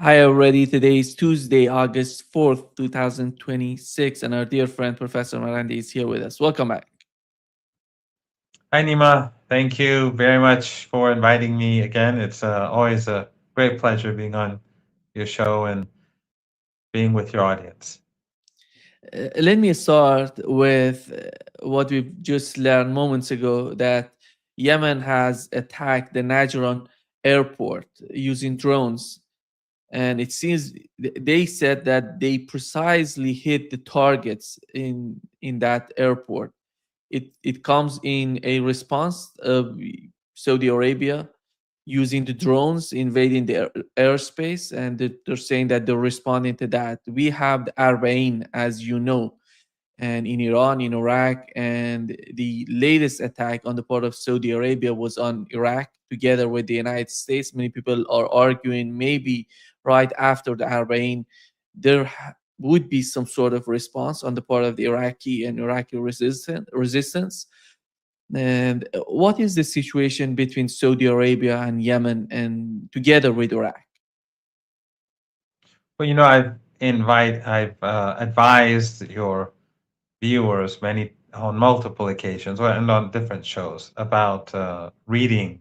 Hi, already. Today is Tuesday, August 4th, 2026, and our dear friend Professor Marandi is here with us. Welcome back. Hi, Nima. Thank you very much for inviting me again. It's always a great pleasure being on your show and being with your audience. Let me start with what we've just learned moments ago that Yemen has attacked the Najran airport using drones. And it seems they said that they precisely hit the targets in that airport. It comes in a response of Saudi Arabia using the drones invading the airspace, and they're saying that they're responding to that. We have the Arbain, as you know, and in Iran, in Iraq, and the latest attack on the part of Saudi Arabia was on Iraq together with the United States. Many people are arguing maybe right after the Arbain, there would be some sort of response on the part of the Iraqi resistance. And what is the situation between Saudi Arabia and Yemen and together with Iraq? Well, I've advised your viewers on multiple occasions and on different shows about reading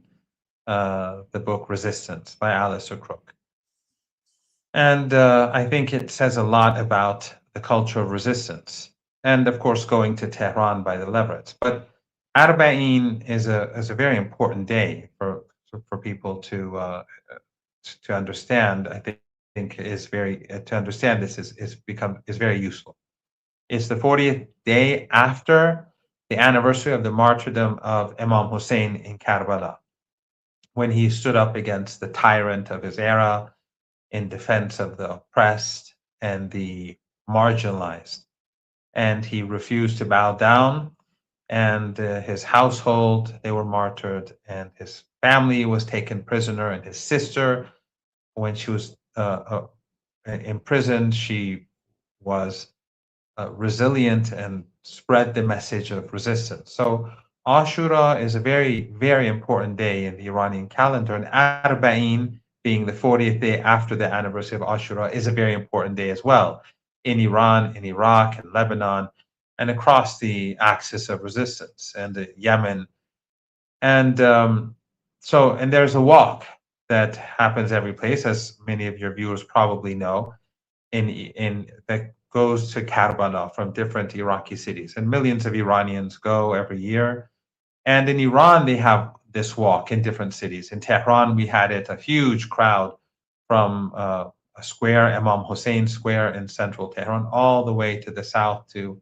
the book Resistance by Alistair Crook. And I think it says a lot about the culture of resistance. And of course, going to Tehran by the Leverets. But Arbaeen is a very important day for people to understand. I think is very to understand this is very useful. It's the 40th day after the anniversary of the martyrdom of Imam Hussein in Karbala, when he stood up against the tyrant of his era in defense of the oppressed and the marginalized. And he refused to bow down, and his household, they were martyred, and his family was taken prisoner, and his sister, when she was imprisoned, she was resilient and spread the message of resistance. So Ashura is a very, very important day in the Iranian calendar, and Arba'in, being the 40th day after the anniversary of Ashura, is a very important day as well in Iran, in Iraq, in Lebanon, and across the axis of resistance, and Yemen. And and there's a walk that happens every place, as many of your viewers probably know, in that goes to Karbala from different Iraqi cities, and millions of Iranians go every year. And in Iran, they have this walk in different cities. In Tehran, we had a huge crowd from a square, Imam Hussein Square in central Tehran, all the way to the south to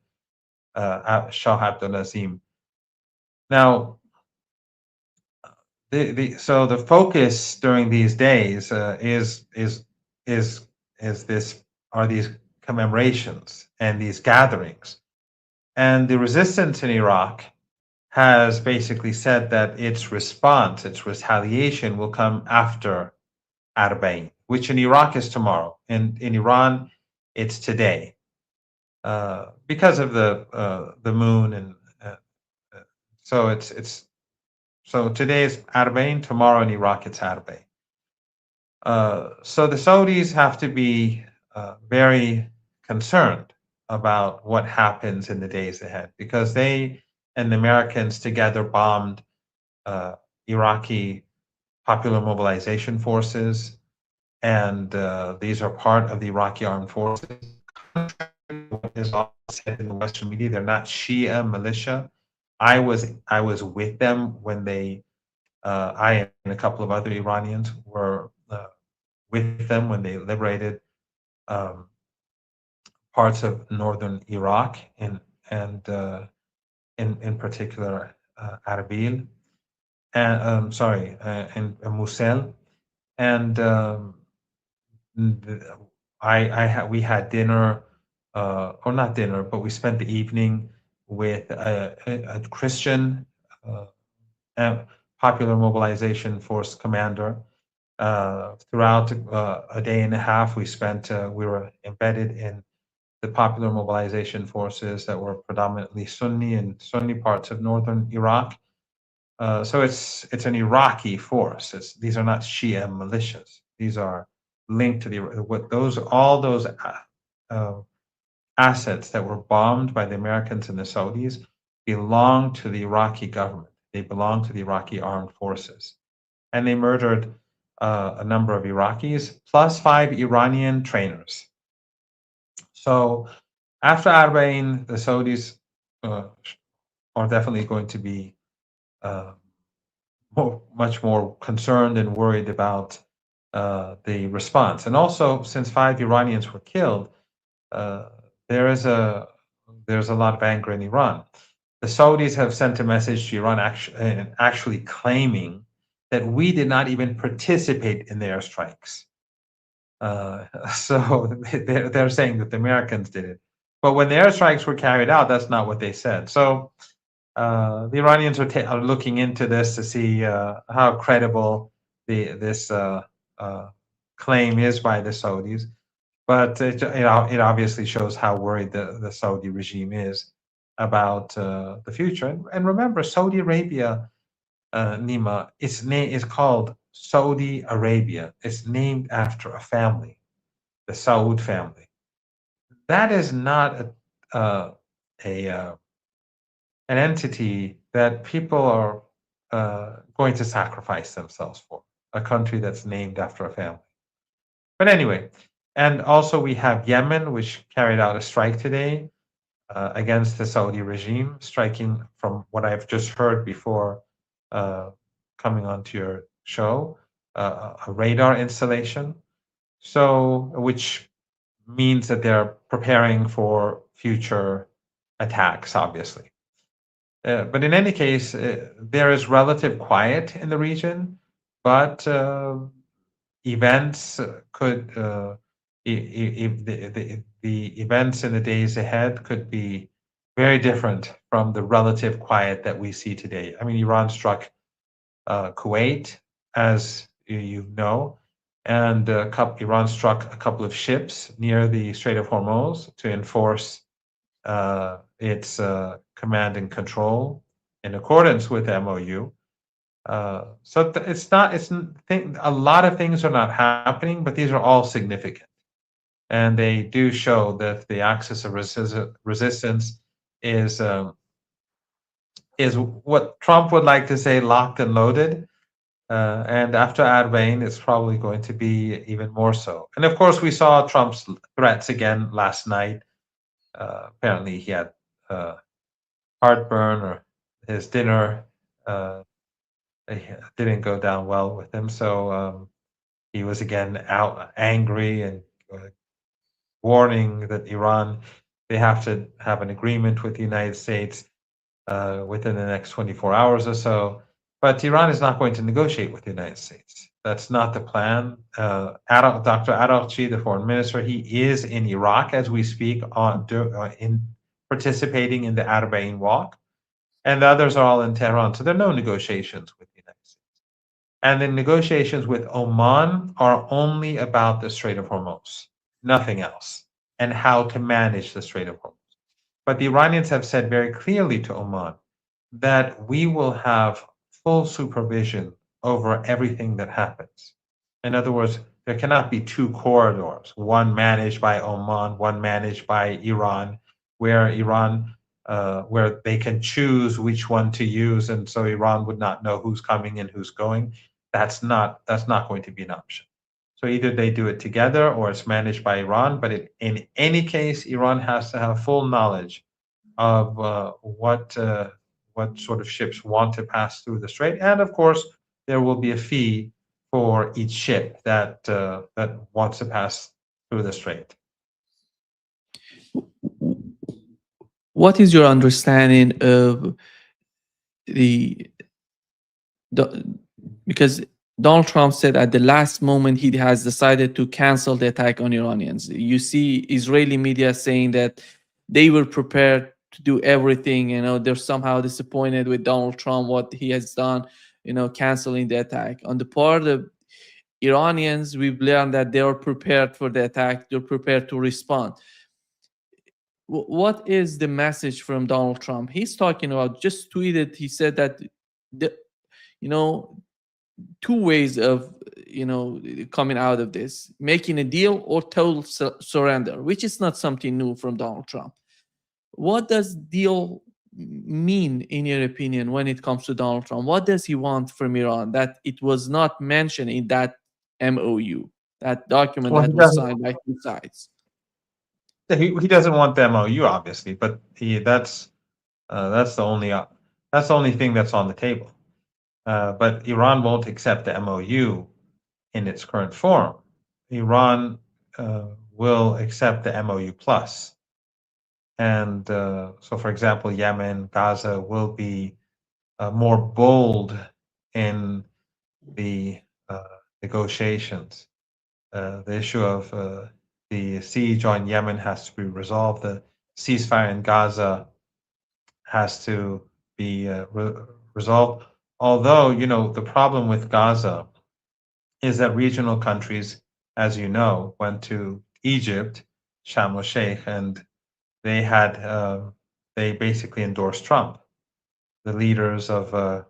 Shah Abdulazim. Now, so the focus during these days is is this are these commemorations and these gatherings, and the resistance in Iraq has basically said that its response, its retaliation, will come after Arbain, which in Iraq is tomorrow, and in Iran it's today, because of the moon, and uh, so it's so today is Arbain, tomorrow in Iraq it's Arbain. So the Saudis have to be very concerned about what happens in the days ahead, because they and the Americans together bombed Iraqi Popular Mobilization Forces, and these are part of the Iraqi armed forces. What is often said in the Western media, they're not Shia militia. I was with them when I and a couple of other Iranians were with them when they liberated um, parts of northern Iraq, and in particular Arbil, and and Mosul, and the, we had dinner, or not dinner, but we spent the evening with a Christian uh, Popular Mobilization Force commander. Throughout a day and a half, we were embedded in the Popular Mobilization Forces that were predominantly Sunni in Sunni parts of northern Iraq. So it's an Iraqi force. These are not Shia militias. These are linked to all those uh, assets that were bombed by the Americans and the Saudis belong to the Iraqi government. They belong to the Iraqi armed forces, and they murdered a number of Iraqis plus 5 Iranian trainers. So after Arbain, the Saudis are definitely going to be uh, much more concerned and worried about the response. And also, since 5 Iranians were killed, uh, there is there's a lot of anger in Iran. The Saudis have sent a message to Iran actually claiming that we did not even participate in the airstrikes. So they're saying that the Americans did it. But when the airstrikes were carried out, that's not what they said. So the Iranians are looking into this to see how credible this claim is by the Saudis. But it obviously shows how worried the Saudi regime is about the future. And remember, Saudi Arabia, Nima, its name is called Saudi Arabia. It's named after a family, the Saud family. That is not an entity that people are going to sacrifice themselves for, a country that's named after a family. But anyway, and also we have Yemen, which carried out a strike today against the Saudi regime, striking, from what I've just heard before coming onto your show, a radar installation. So, which means that they're preparing for future attacks, obviously. But in any case, there is relative quiet in the region, but events could, the events in the days ahead could be very different from the relative quiet that we see today. I mean, Iran struck Kuwait, as you know, and Iran struck a couple of ships near the Strait of Hormuz to enforce its command and control in accordance with MOU. So a lot of things are not happening, but these are all significant, and they do show that the axis of resistance is what Trump would like to say, locked and loaded. And after Arbain, it's probably going to be even more so. And of course, we saw Trump's threats again last night. Apparently, he had heartburn, or his dinner didn't go down well with him. So he was again out angry and warning that Iran, they have to have an agreement with the United States within the next 24 hours or so. But Iran is not going to negotiate with the United States. That's not the plan. Dr. Araghchi, the foreign minister, he is in Iraq as we speak, in participating in the Arbaeen walk, and the others are all in Tehran. So there are no negotiations with the United States. And the negotiations with Oman are only about the Strait of Hormuz, nothing else, and how to manage the Strait of Hormuz. But the Iranians have said very clearly to Oman that we will have full supervision over everything that happens. In other words, there cannot be 2 corridors, one managed by Oman, one managed by Iran, where they can choose which one to use, and so Iran would not know who's coming and who's going. That's not going to be an option. So either they do it together or it's managed by Iran. But in any case, Iran has to have full knowledge of what sort of ships want to pass through the strait, and of course, there will be a fee for each ship that wants to pass through the strait. What is your understanding of the because Donald Trump said at the last moment he has decided to cancel the attack on Iranians. You see Israeli media saying that they were prepared to do everything. They're somehow disappointed with Donald Trump, what he has done, canceling the attack. On the part of Iranians, we've learned that they are prepared for the attack. They're prepared to respond. What is the message from Donald Trump? He's talking about, just tweeted, he said that 2 ways of coming out of this, making a deal or total surrender, which is not something new from Donald Trump. What does deal mean, in your opinion, when it comes to Donald Trump? What does he want from Iran that it was not mentioned in that MOU, that document Well, that was signed by two sides? he doesn't want the MOU, obviously, but that's the only thing that's on the table. But Iran won't accept the MOU in its current form. Iran will accept the MOU plus. And so, for example, Yemen, Gaza will be more bold in the negotiations. The issue of the siege on Yemen has to be resolved. The ceasefire in Gaza has to be resolved. Although, the problem with Gaza is that regional countries, as you know, went to Egypt, Sharm el-Sheikh, and they basically endorsed Trump. The leaders of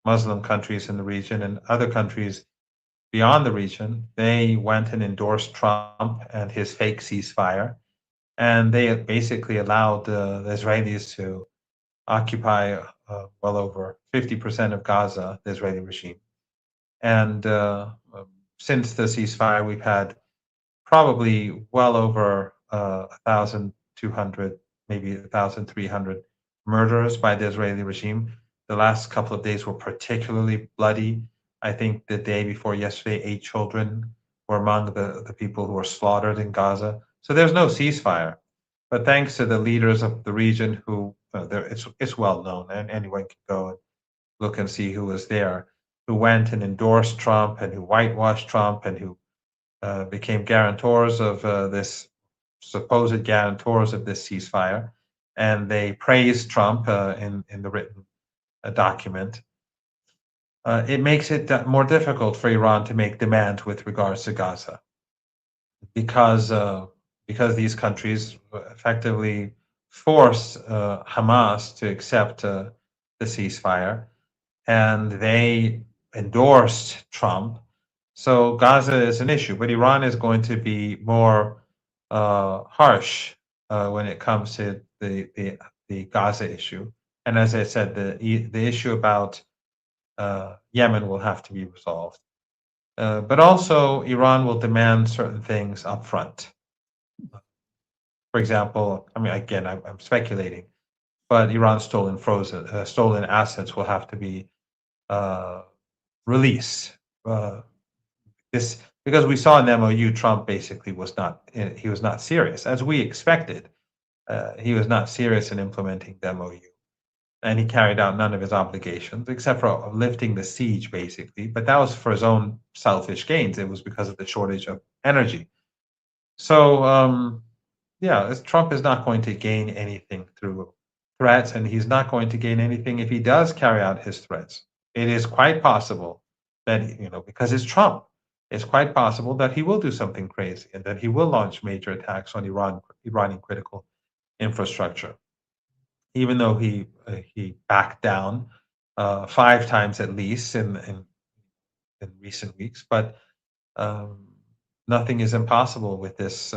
Muslim countries in the region and other countries beyond the region, they went and endorsed Trump and his fake ceasefire, and they basically allowed the Israelis to occupy well over 50% of Gaza, the Israeli regime. And since the ceasefire, we've had probably well over 1,200, maybe 1,300 murders by the Israeli regime. The last couple of days were particularly bloody. I think the day before yesterday, 8 children were among the people who were slaughtered in Gaza. So there's no ceasefire. But thanks to the leaders of the region who, it's well known, and anyone can go and look and see who was there, who went and endorsed Trump and who whitewashed Trump and who became guarantors of supposed guarantors of this ceasefire. And they praised Trump in the written document. It makes it more difficult for Iran to make demands with regards to Gaza because these countries effectively force Hamas to accept the ceasefire, and they endorsed Trump. So Gaza is an issue, but Iran is going to be more harsh when it comes to the Gaza issue. And as I said, the issue about Yemen will have to be resolved. But also, Iran will demand certain things up front. For example, I mean, again, I'm speculating, but Iran's stolen assets will have to be released. This because we saw in the MOU, Trump basically was not serious, as we expected. He was not serious in implementing the MOU, and he carried out none of his obligations except for lifting the siege, basically. But that was for his own selfish gains. It was because of the shortage of energy. So, Trump is not going to gain anything through threats, and he's not going to gain anything if he does carry out his threats. It is quite possible that, because it's Trump, it's quite possible that he will do something crazy and that he will launch major attacks on Iranian critical infrastructure. Even though he backed down 5 times at least in recent weeks, but nothing is impossible with this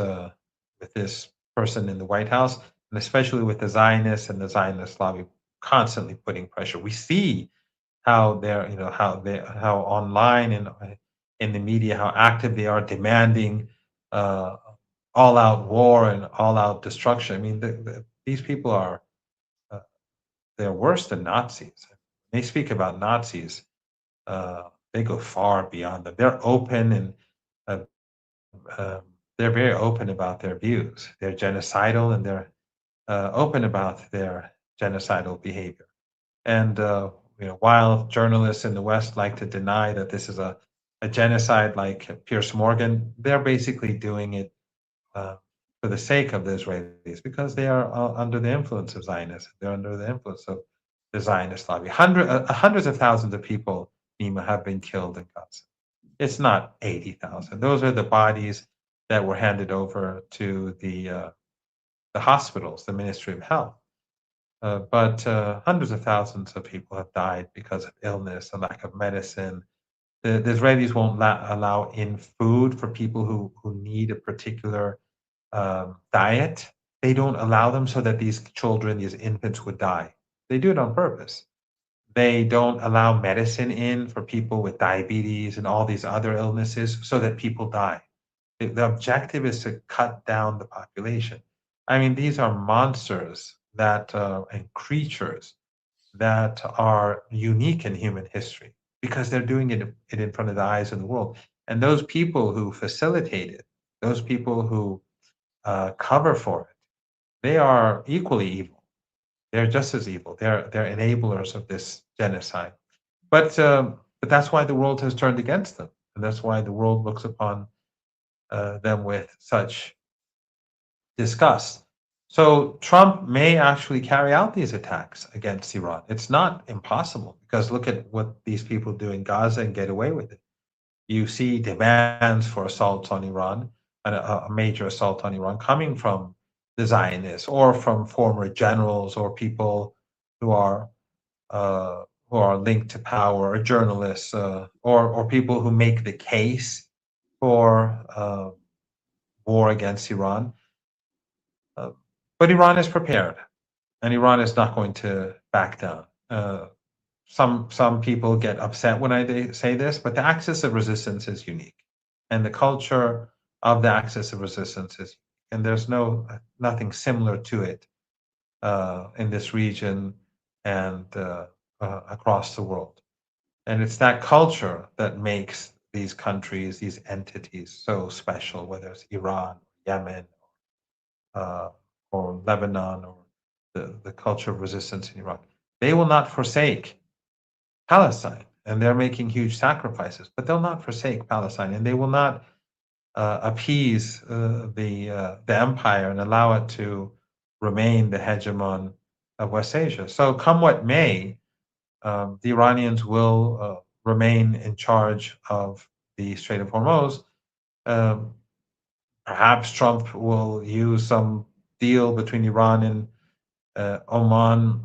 person in the White House, and especially with the Zionists and the Zionist lobby constantly putting pressure. We see how how online and in the media, how active they are demanding all-out war and all-out destruction. I mean, these people are they're worse than Nazis. They speak about Nazis. They go far beyond them. They're open and they're very open about their views. They're genocidal and they're open about their genocidal behavior. And while journalists in the West like to deny that this is a genocide like Piers Morgan, they're basically doing it for the sake of the Israelis because they are under the influence of Zionists. They're under the influence of the Zionist lobby. Hundreds of thousands of people, Nima, have been killed in Gaza. It's not 80,000. Those are the bodies that were handed over to the hospitals, the Ministry of Health. But hundreds of thousands of people have died because of illness, a lack of medicine, The Israelis won't allow in food for people who need a particular diet. They don't allow them so that these children, these infants would die. They do it on purpose. They don't allow medicine in for people with diabetes and all these other illnesses so that people die. The objective is to cut down the population. I mean, these are monsters that and creatures that are unique in human history because they're doing it in front of the eyes of the world. And those people who facilitate it, those people who cover for it, they are equally evil. They're just as evil. They're enablers of this genocide. But that's why the world has turned against them, and that's why the world looks upon them with such disgust. So Trump may actually carry out these attacks against Iran. It's not impossible because look at what these people do in Gaza and get away with it. You see demands for assaults on Iran, a major assault on Iran coming from the Zionists or from former generals or people who are linked to power, or journalists, or people who make the case for war against Iran. But Iran is prepared, and Iran is not going to back down. Some people get upset when I say this, but the axis of resistance is unique, and the culture of the axis of resistance is, and there's nothing similar to it in this region and across the world. And it's that culture that makes these countries, these entities, so special. Whether it's Iran, Yemen, uh, or Lebanon, or the culture of resistance in Iraq, they will not forsake Palestine, and they're making huge sacrifices, but they'll not forsake Palestine, and they will not appease the empire and allow it to remain the hegemon of West Asia. So, come what may, the Iranians will remain in charge of the Strait of Hormuz. Um, Perhaps Trump will use some deal between Iran and Oman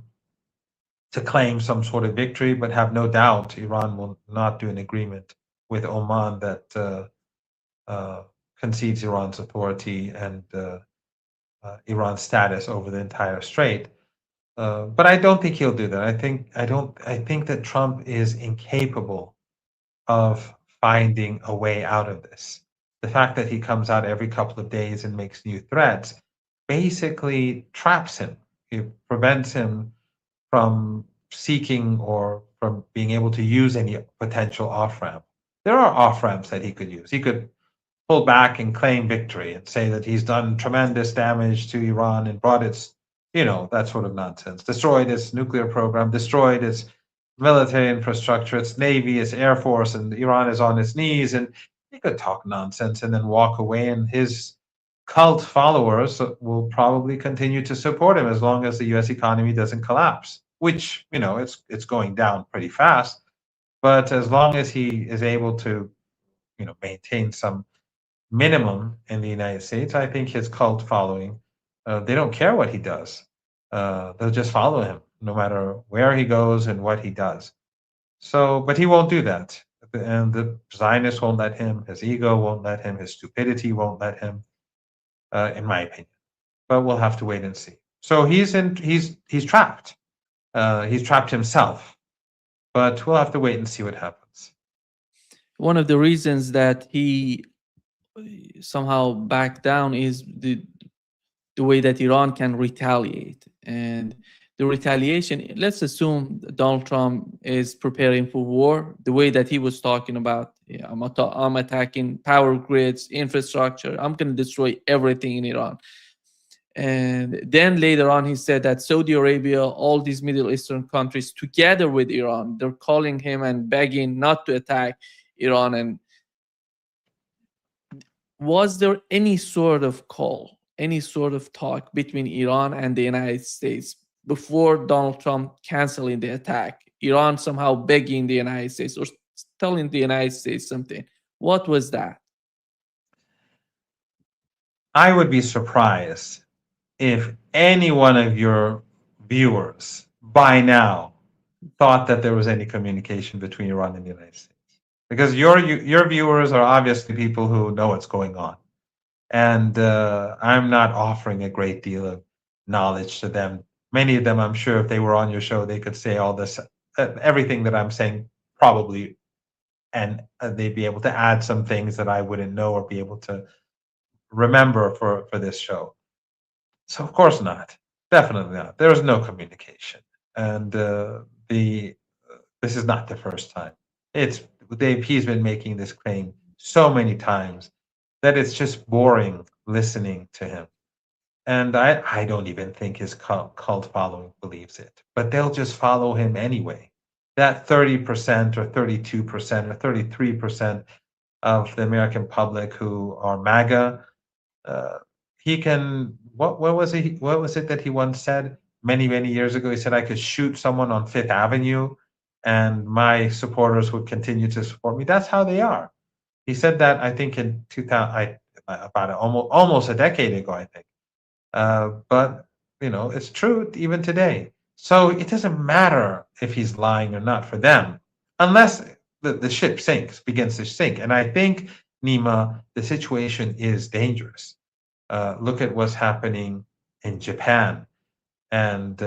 to claim some sort of victory, but have no doubt Iran will not do an agreement with Oman that concedes Iran's authority and Iran's status over the entire strait. But I don't think he'll do that. I think that Trump is incapable of finding a way out of this. The fact that he comes out every couple of days and makes new threats basically traps him. It prevents him from seeking or from being able to use any potential off ramp. There are off ramps that he could use. He could pull back and claim victory and say that he's done tremendous damage to Iran and brought its, that sort of nonsense, destroyed its nuclear program, destroyed its military infrastructure, its navy, its air force, and Iran is on its knees. And he could talk nonsense and then walk away, and his cult followers will probably continue to support him as long as the U.S. economy doesn't collapse, which, it's going down pretty fast. But as long as he is able to, maintain some minimum in the United States, I think his cult following, they don't care what he does. They'll just follow him no matter where he goes and what he does. So, but he won't do that. And the Zionists won't let him, his ego won't let him, his stupidity won't let him, in my opinion. But we'll have to wait and see. So he's trapped. He's trapped himself. But we'll have to wait and see what happens. One of the reasons that he somehow backed down is the way that Iran can retaliate. And the retaliation, let's assume Donald Trump is preparing for war, the way that he was talking about, I'm attacking power grids, infrastructure, I'm going to destroy everything in Iran. And then later on, he said that Saudi Arabia, all these Middle Eastern countries, together with Iran, they're calling him and begging not to attack Iran. And was there any sort of call, any sort of talk between Iran and the United States before Donald Trump canceling the attack? Iran somehow begging the United States or telling the United States something. What was that? I would be surprised if any one of your viewers by now thought that there was any communication between Iran and the United States. because your viewers are obviously people who know what's going on, and I'm not offering a great deal of knowledge to them. Many of them, I'm sure, if they were on your show, they could say all this, everything that I'm saying, probably, and they'd be able to add some things that I wouldn't know or be able to remember for this show. So of course not, definitely not. There is no communication, and the this is not the first time. It's he's been making this claim so many times that it's just boring listening to him. And I don't even think his cult following believes it, but they'll just follow him anyway. That 30% or 32% or 33% of the American public who are MAGA, uh, he can. What was it that he once said many years ago? He said I could shoot someone on Fifth Avenue, and my supporters would continue to support me. That's how they are. He said that I think in 2000, about almost a decade ago, I think. But it's true even today. So it doesn't matter if he's lying or not for them, unless the ship begins to sink. And I think, Nima, the situation is dangerous. Look at what's happening in Japan, and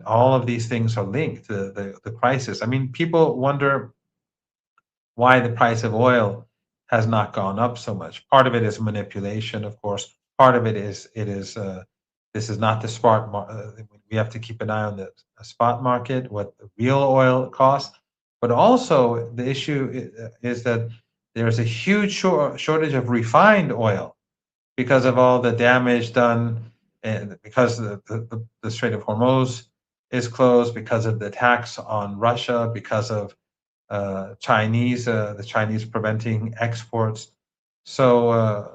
all of these things are linked to the crisis. I mean, people wonder why the price of oil has not gone up so much. Part of it is manipulation, of course. Part of it is this is not the we have to keep an eye on the spot market, what the real oil costs. But also the issue is that there's a huge shortage of refined oil because of all the damage done, and because the Strait of Hormuz is closed, because of the attacks on Russia, because of the Chinese preventing exports. So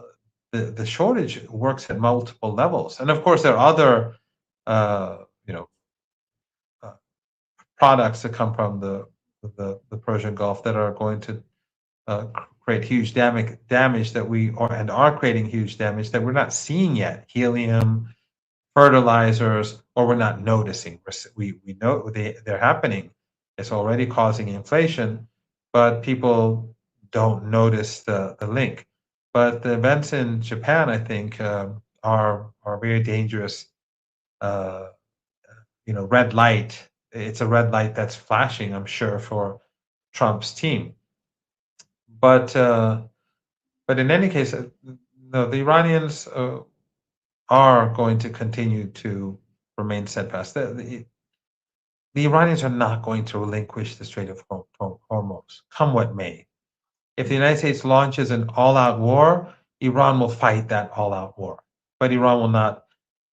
the shortage works at multiple levels, and of course there are other uh, you know uh, products that come from the Persian Gulf that are going to create huge damage that we are creating huge damage that we're not seeing yet. Helium, fertilizers, or we're not noticing. We know they're happening. It's already causing inflation, but people don't notice the link. But the events in Japan, I think, are very dangerous. Uh, red light. It's a red light that's flashing, I'm sure, for Trump's team. But in any case, no, the Iranians are going to continue to remain steadfast. The Iranians are not going to relinquish the Strait of Hormuz, come what may. If the United States launches an all-out war, Iran will fight that all-out war, but Iran will not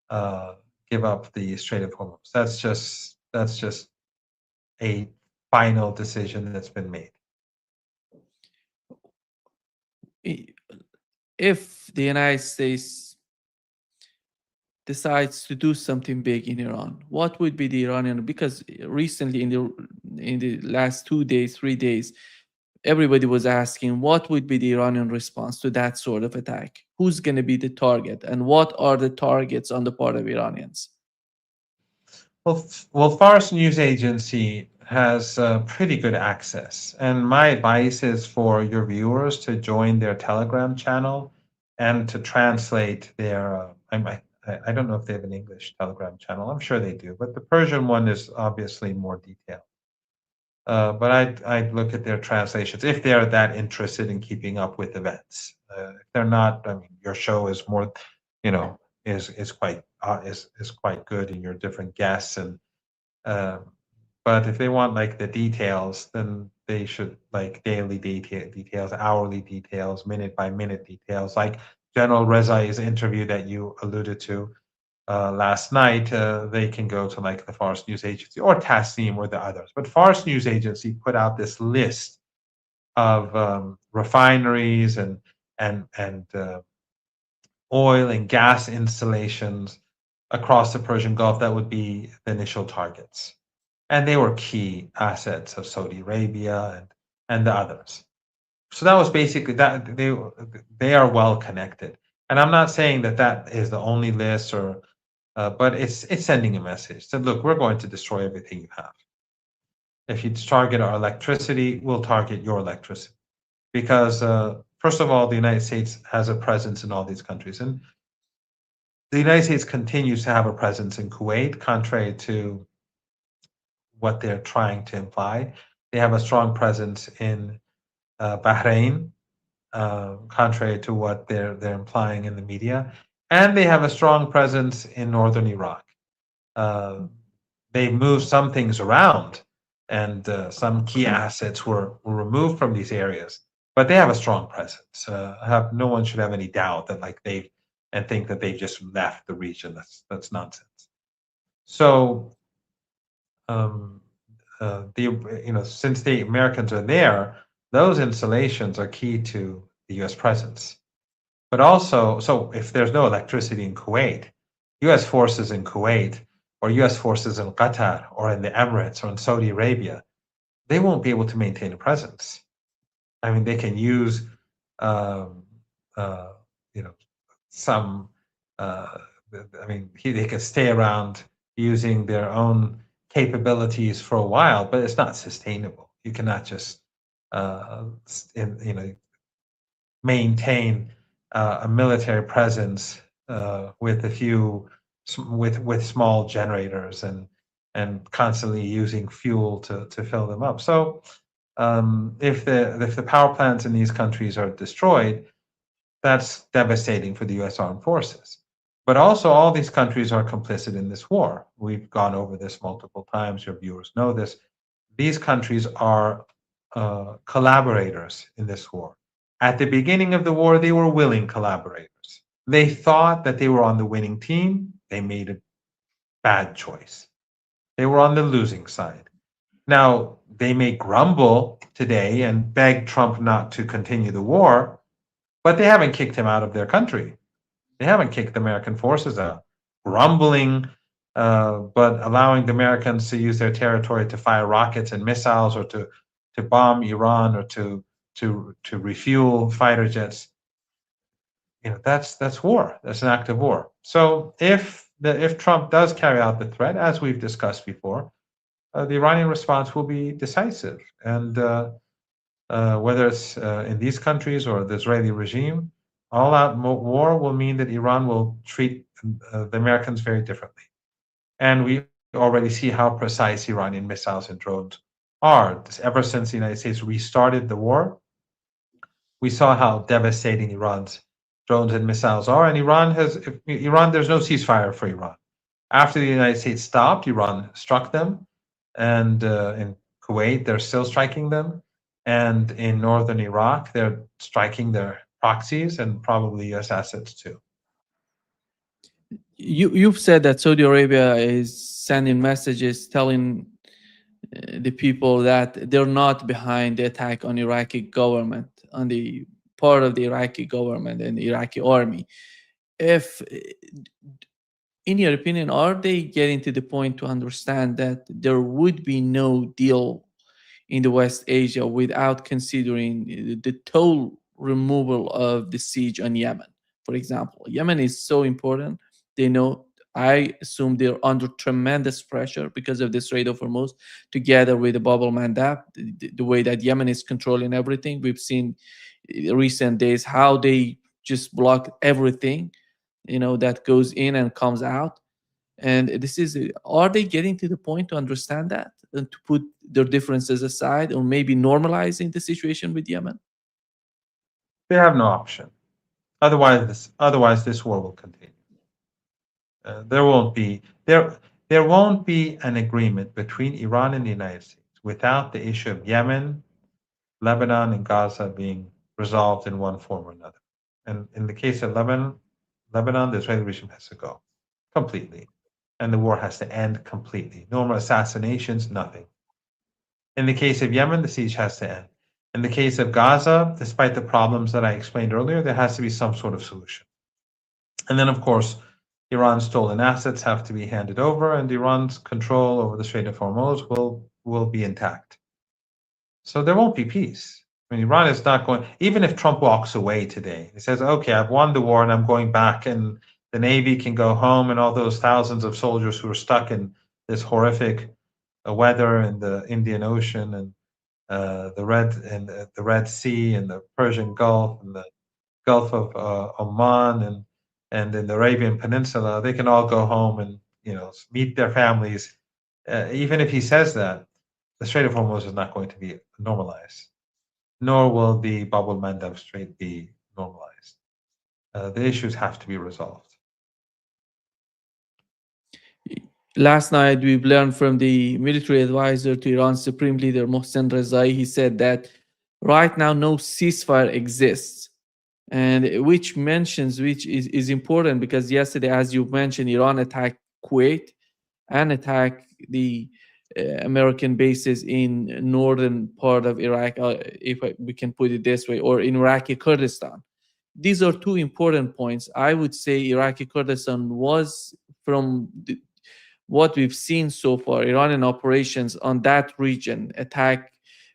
uh, give up the Strait of Hormuz. That's just a final decision that's been made. If the United States decides to do something big in Iran, what would be the Iranian? Because recently, in the last 2 days, 3 days, everybody was asking what would be the Iranian response to that sort of attack. Who's going to be the target, and what are the targets on the part of Iranians? Well, Fars News Agency has pretty good access, and my advice is for your viewers to join their Telegram channel and to translate their. I don't know if they have an English Telegram channel. I'm sure they do, but the Persian one is obviously more detailed. But I'd look at their translations if they're that interested in keeping up with events. If they're not, I mean, your show is more, is quite good in your different guests, and uh, but if they want like the details, then they should like daily details, hourly details, minute by minute details, like General Rezai's interview that you alluded to last night. They can go to like the Fars News Agency or Tasnim or the others. But Fars News Agency put out this list of refineries and oil and gas installations across the Persian Gulf that would be the initial targets, and they were key assets of Saudi Arabia and the others. So that was basically that they are well connected. And I'm not saying that that is the only list, or but it's sending a message that look, we're going to destroy everything you have. If you target our electricity, we'll target your electricity. Because, first of all, the United States has a presence in all these countries. And the United States continues to have a presence in Kuwait, contrary to what they're trying to imply. They have a strong presence in Bahrain, contrary to what they're implying in the media. And they have a strong presence in northern Iraq. They moved some things around, and some key assets were removed from these areas. But they have a strong presence. No one should have any doubt that think that they just left the region. That's nonsense. So, since the Americans are there, those installations are key to the U.S. presence. But also, so if there's no electricity in Kuwait, U.S. forces in Kuwait or U.S. forces in Qatar or in the Emirates or in Saudi Arabia, they won't be able to maintain a presence. I mean, they can use, some. They can stay around using their own capabilities for a while, but it's not sustainable. You cannot just, maintain a military presence with a few with small generators and constantly using fuel to fill them up. So if the power plants in these countries are destroyed, that's devastating for the U.S. armed forces. But also, all these countries are complicit in this war. We've gone over this multiple times. Your viewers know this. These countries are collaborators in this war. At the beginning of the war, they were willing collaborators. They thought that they were on the winning team. They made a bad choice. They were on the losing side. Now, they may grumble today and beg Trump not to continue the war, but they haven't kicked him out of their country. They haven't kicked the American forces out. Grumbling, but allowing the Americans to use their territory to fire rockets and missiles, or to bomb Iran, or to refuel fighter jets. That's war. That's an act of war. So if Trump does carry out the threat, as we've discussed before, the Iranian response will be decisive. And whether it's in these countries or the Israeli regime, all-out war will mean that Iran will treat the Americans very differently. And we already see how precise Iranian missiles and drones are. Ever since the United States restarted the war, we saw how devastating Iran's drones and missiles are. And there's no ceasefire for Iran. After the United States stopped, Iran struck them. And in Kuwait, they're still striking them. And in northern Iraq, they're striking their proxies and probably U.S. assets too. You've said that Saudi Arabia is sending messages telling the people that they're not behind the attack on Iraqi government, on the part of the Iraqi government and the Iraqi army. If, in your opinion, are they getting to the point to understand that there would be no deal in the West Asia without considering the total removal of the siege on Yemen? For example, Yemen is so important. They know, I assume they're under tremendous pressure because of the Strait of Hormuz, together with the el-Mandeb, the way that Yemen is controlling everything. We've seen in recent days how they just block everything, that goes in and comes out. And are they getting to the point to understand that and to put their differences aside, or maybe normalizing the situation with Yemen? They have no option. Otherwise, this war will continue. There won't be an agreement between Iran and the United States without the issue of Yemen, Lebanon, and Gaza being resolved in one form or another. And in the case of Lebanon, the Israeli regime has to go completely, and the war has to end completely. No more assassinations, nothing. In the case of Yemen, the siege has to end. In the case of Gaza, despite the problems that I explained earlier, there has to be some sort of solution. And then, of course, Iran's stolen assets have to be handed over, and Iran's control over the Strait of Hormuz will be intact. So there won't be peace. I mean, Iran is not going, even if Trump walks away today, he says, okay, I've won the war and I'm going back, and the Navy can go home, and all those thousands of soldiers who are stuck in this horrific weather in the Indian Ocean and the Red Sea and the Persian Gulf and the Gulf of Oman and in the Arabian Peninsula, they can all go home and meet their families. Even if he says that, the Strait of Hormuz is not going to be normalized, nor will the Bab el-Mandeb Strait be normalized. The issues have to be resolved. Last night, we've learned from the military advisor to Iran's supreme leader, Mohsen Rezai. He said that right now no ceasefire exists, and which is important because yesterday, as you mentioned, Iran attacked Kuwait and attacked the American bases in northern part of Iraq, we can put it this way, or in Iraqi Kurdistan. These are two important points. I would say Iraqi Kurdistan was, from what we've seen so far, Iranian operations on that region, attack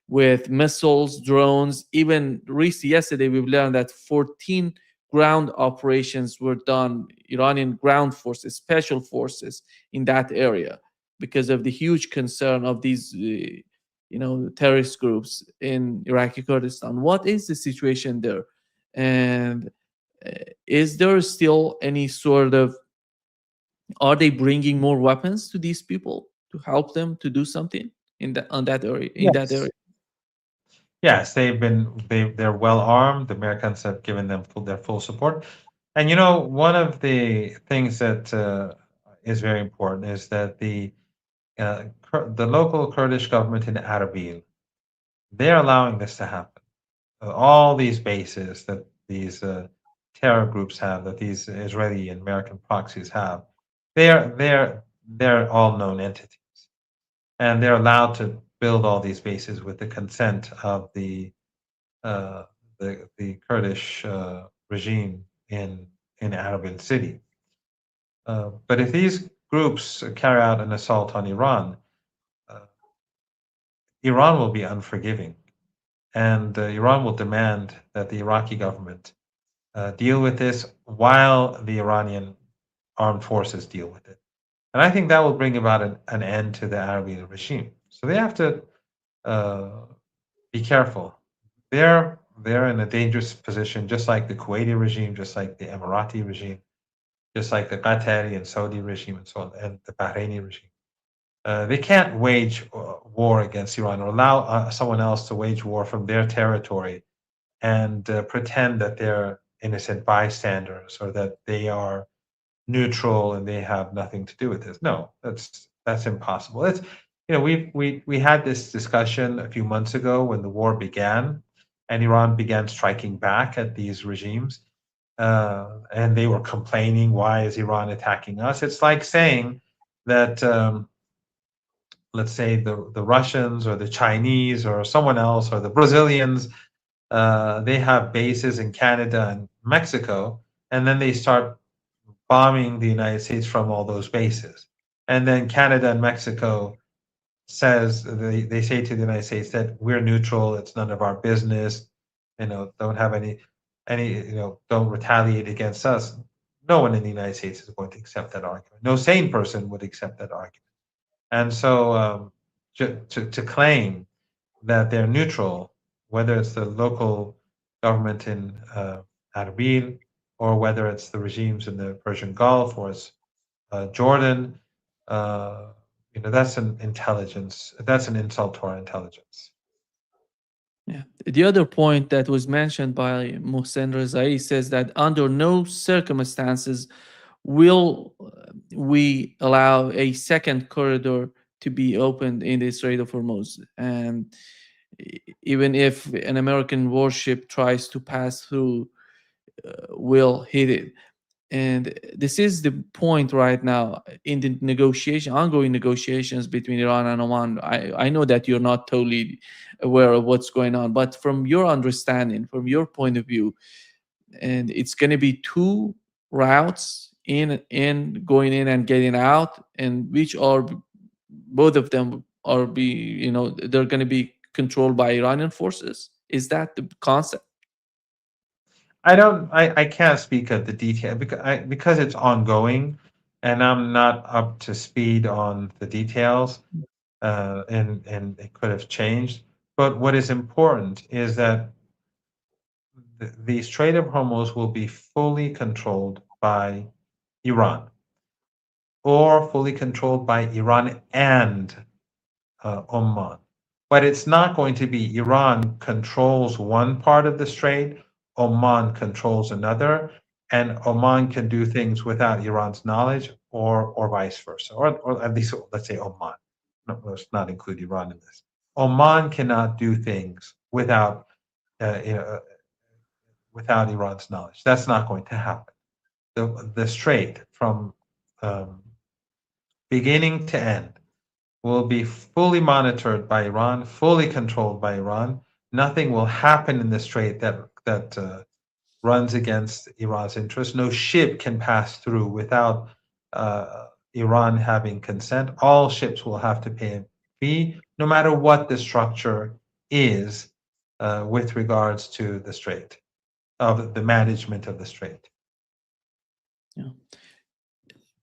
with missiles, drones. Even yesterday, we've learned that 14 ground operations were done, Iranian ground forces, special forces in that area, because of the huge concern of these, terrorist groups in Iraqi Kurdistan. What is the situation there? And is there still any sort of, are they bringing more weapons to these people to help them to do something on that area, in that area? Yes. Yes, they're well armed. The Americans have given them their full support. And one of the things that is very important is that the local Kurdish government in Erbil, they're allowing this to happen. All these bases that these terror groups have, that these Israeli and American proxies have, they're all known entities, and they're allowed to build all these bases with the consent of uh, the Kurdish regime in Erbil city. But if these groups carry out an assault on Iran, uh, Iran will be unforgiving, and Iran will demand that the Iraqi government deal with this while the Iranian armed forces deal with it. And I think that will bring about an end to the Arabi regime. So they have to uh, be careful. They're in a dangerous position, just like the Kuwaiti regime, just like the Emirati regime, just like the Qatari and Saudi regime, and so on, and the Bahraini regime. They can't wage war against Iran or allow someone else to wage war from their territory and pretend that they're innocent bystanders or that they are neutral and they have nothing to do with this. No, that's impossible. It's we had this discussion a few months ago when the war began, and Iran began striking back at these regimes, and they were complaining, "Why is Iran attacking us?" It's like saying that. Let's say the Russians or the Chinese or someone else or the Brazilians, they have bases in Canada and Mexico, and then they start bombing the United States from all those bases. And then Canada and Mexico they say to the United States that we're neutral, it's none of our business, don't have any don't retaliate against us. No one in the United States is going to accept that argument. No sane person would accept that argument. And so to claim that they're neutral, whether it's the local government in Erbil or whether it's the regimes in the Persian Gulf or it's Jordan, that's an intelligence. That's an insult to our intelligence. Yeah. The other point that was mentioned by Mohsen Rezai says that under no circumstances will we allow a second corridor to be opened in the Strait of Hormuz. And even if an American warship tries to pass through, will hit it. And this is the point right now in the ongoing negotiations between Iran and Oman. I know that you're not totally aware of what's going on, but from your understanding, from your point of view, and it's going to be two routes in going in and getting out, and which are both of them are they're going to be controlled by Iranian forces. Is that the concept? I can't speak of the detail because it's ongoing, and I'm not up to speed on the details. and it could have changed. But what is important is that the Strait of Hormuz will be fully controlled by Iran, or fully controlled by Iran and Oman. But it's not going to be Iran controls one part of the strait, Oman controls another, and Oman can do things without Iran's knowledge, or vice versa, or at least let's say Oman. No, let's not include Iran in this. Oman cannot do things without uh, you know, without Iran's knowledge. That's not going to happen. The strait from um, beginning to end will be fully monitored by Iran, fully controlled by Iran. Nothing will happen in the strait that runs against Iran's interests. No ship can pass through without Iran having consent. All ships will have to pay a fee, no matter what the structure is with regards to the strait, of the management of the strait. Yeah.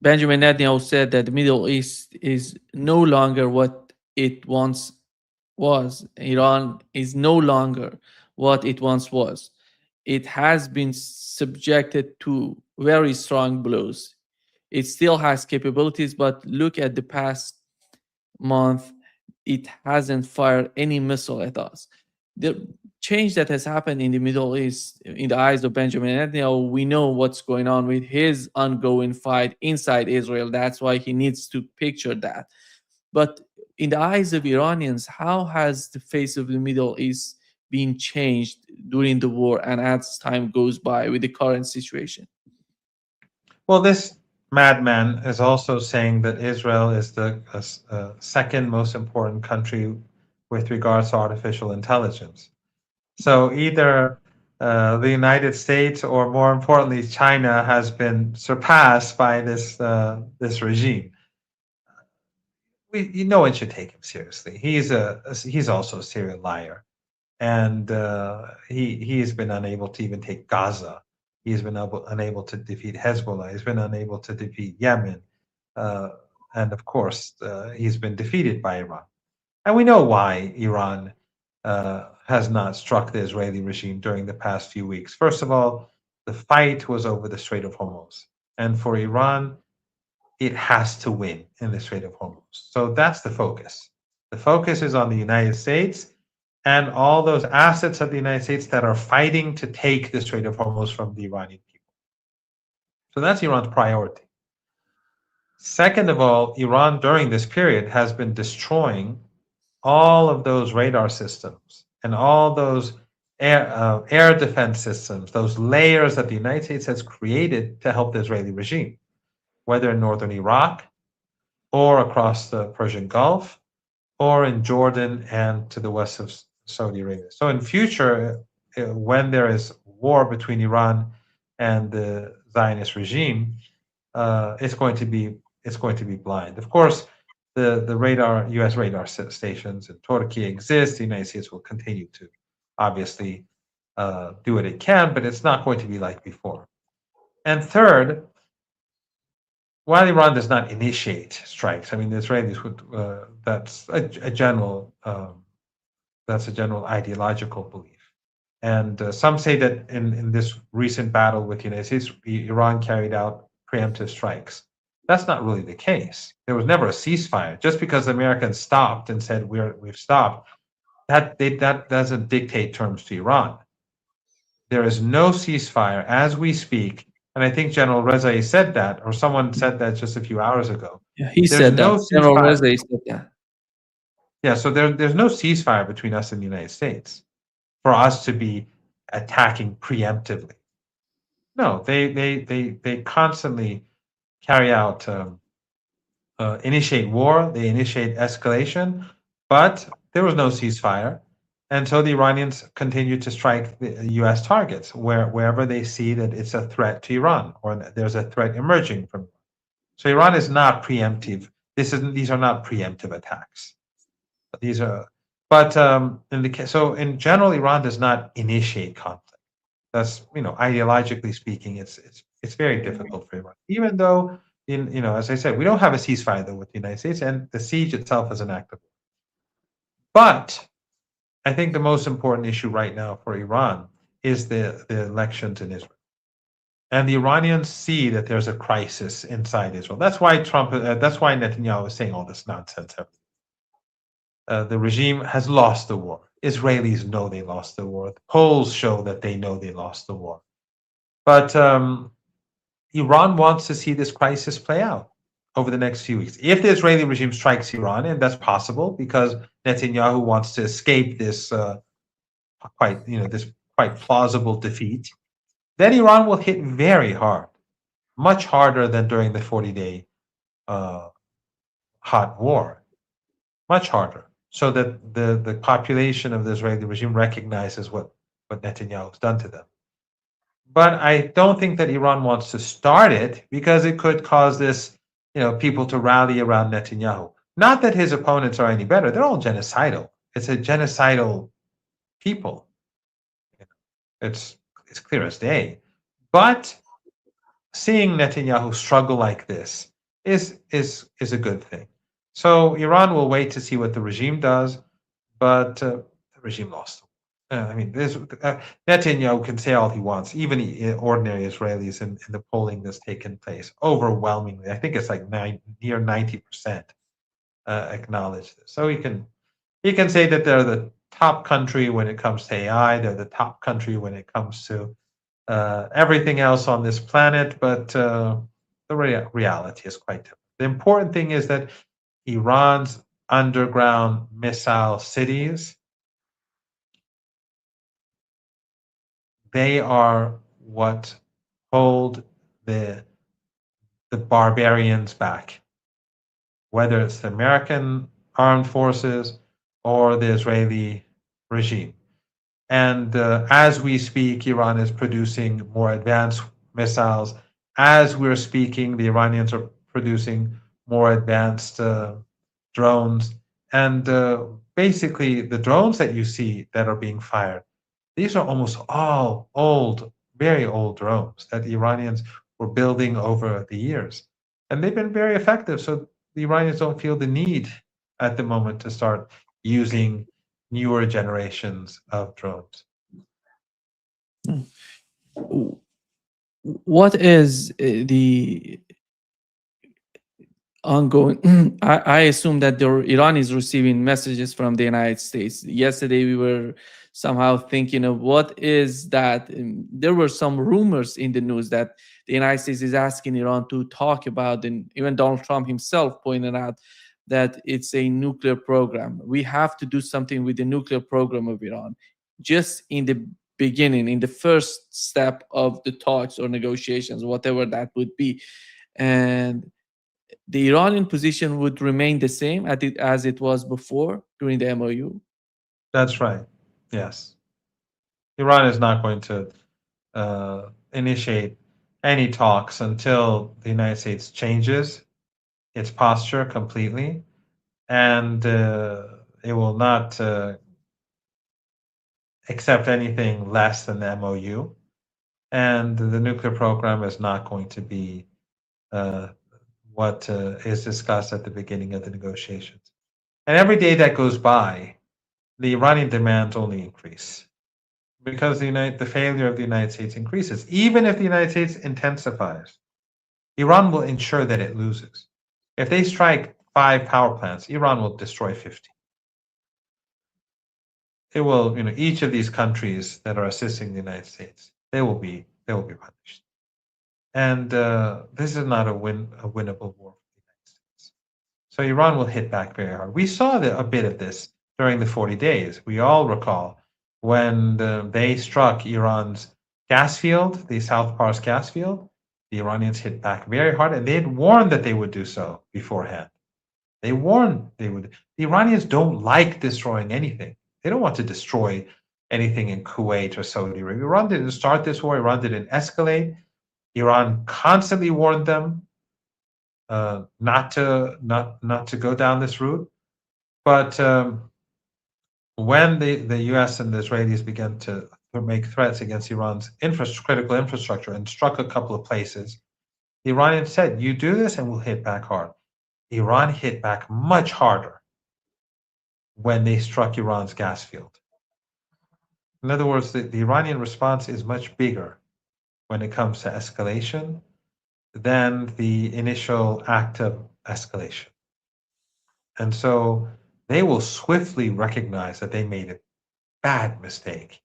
Benjamin Netanyahu said that the Middle East is no longer what it once was. Iran is no longer what it once was. It has been subjected to very strong blows. It still has capabilities, but look at the past month, it hasn't fired any missile at us. The change that has happened in the Middle East, in the eyes of Benjamin Netanyahu, we know what's going on with his ongoing fight inside Israel. That's why he needs to picture that. But in the eyes of Iranians, how has the face of the Middle East been changed during the war and as time goes by with the current situation? Well, this madman is also saying that Israel is the second most important country with regards to artificial intelligence. So either the United States, or more importantly, China, has been surpassed by this regime. No one should take him seriously. He's also a serial liar, and he's been unable to even take Gaza. He's been unable to defeat Hezbollah. He's been unable to defeat Yemen, uh, and of course, he's been defeated by Iran. And we know why Iran has not struck the Israeli regime during the past few weeks. First of all, the fight was over the Strait of Hormuz, and for Iran, it has to win in the Strait of Hormuz. So that's the focus. The focus is on the United States and all those assets of the United States that are fighting to take the Strait of Hormuz from the Iranian people. So that's Iran's priority. Second of all, Iran during this period has been destroying all of those radar systems and all those air defense systems, those layers that the United States has created to help the Israeli regime, whether in northern Iraq or across the Persian Gulf or in Jordan and to the west of Saudi Arabia. So in future, when there is war between Iran and the Zionist regime, it's going to be blind. Of course, the U.S. radar stations in Turkey exist. The United States will continue to obviously do what it can, but it's not going to be like before. And third, while Iran does not initiate strikes, I mean, the Israelis would, that's a general ideological belief. And some say that in this recent battle with the United States, Iran carried out preemptive strikes. That's not really the case. There was never a ceasefire. Just because the Americans stopped and said we've stopped, that doesn't dictate terms to Iran. There is no ceasefire as we speak, and I think General Rezai said that, or someone said that just a few hours ago. Yeah, he There's said no that. General ceasefire. Reza said that. Yeah, so there's no ceasefire between us and the United States for us to be attacking preemptively. No, they constantly carry out initiate war, they initiate escalation, but there was no ceasefire. And so the Iranians continue to strike the U.S. targets wherever they see that it's a threat to Iran or there's a threat emerging from. So Iran is not preemptive. These are not preemptive attacks. These are, but in general, Iran does not initiate conflict. That's ideologically speaking, it's very difficult for Iran, even though as I said, we don't have a ceasefire though with the United States, and the siege itself is an act of war. But I think the most important issue right now for Iran is the elections in Israel. And the Iranians see that there's a crisis inside Israel. That's why that's why Netanyahu is saying all this nonsense. The regime has lost the war. Israelis know they lost the war. The polls show that they know they lost the war. But Iran wants to see this crisis play out over the next few weeks. If the Israeli regime strikes Iran, and that's possible because Netanyahu wants to escape this quite plausible defeat, then Iran will hit very hard, much harder than during the 40-day hot war, much harder, so that the population of the Israeli regime recognizes what Netanyahu has done to them. But I don't think that Iran wants to start it because it could cause this, people to rally around Netanyahu. Not that his opponents are any better; they're all genocidal. It's a genocidal people. It's clear as day. But seeing Netanyahu struggle like this is a good thing. So Iran will wait to see what the regime does, but the regime lost. Netanyahu can say all he wants. Even ordinary Israelis in the polling that's taken place, overwhelmingly, I think it's like near 90% acknowledge this. So he can say that they're the top country when it comes to AI. They're the top country when it comes to everything else on this planet. But the reality is quite different. The important thing is that Iran's underground missile cities, they are what hold the barbarians back, whether it's the American armed forces or the Israeli regime. And as we speak, Iran is producing more advanced missiles. As we're speaking, the Iranians are producing more advanced drones. And basically, the drones that you see that are being fired, these are almost all old, very old drones that the Iranians were building over the years. And they've been very effective. So the Iranians don't feel the need at the moment to start using newer generations of drones. What is the ongoing? I assume that Iran is receiving messages from the United States. Yesterday, we were somehow thinking of what is that. There were some rumors in the news that the United States is asking Iran to talk about, and even Donald Trump himself pointed out that it's a nuclear program. We have to do something with the nuclear program of Iran. Just in the beginning, in the first step of the talks or negotiations, whatever that would be. And the Iranian position would remain the same as it was before during the MOU? That's right. Yes. Iran is not going to initiate any talks until the United States changes its posture completely, and it will not accept anything less than the MOU. And the nuclear program is not going to be what is discussed at the beginning of the negotiations. And every day that goes by, the Iranian demands only increase because the failure of the United States increases. Even if the United States intensifies, Iran will ensure that it loses. If they strike 5 power plants, Iran will destroy 50. It will, each of these countries that are assisting the United States, they will be punished. And this is not a winnable war for the United States. So Iran will hit back very hard. We saw a bit of this during the 40 days. We all recall when they struck Iran's gas field, the South Pars gas field. The Iranians hit back very hard, and they had warned that they would do so beforehand. They warned they would. The Iranians don't like destroying anything. They don't want to destroy anything in Kuwait or Saudi Arabia. Iran didn't start this war. Iran didn't escalate. Iran constantly warned them not to go down this route. But when the U.S. and the Israelis began to make threats against Iran's critical infrastructure and struck a couple of places, The Iranians said, you do this and we'll hit back hard. Iran hit back much harder when they struck Iran's gas field. In other words, the Iranian response is much bigger when it comes to escalation than the initial act of escalation. And so they will swiftly recognize that they made a bad mistake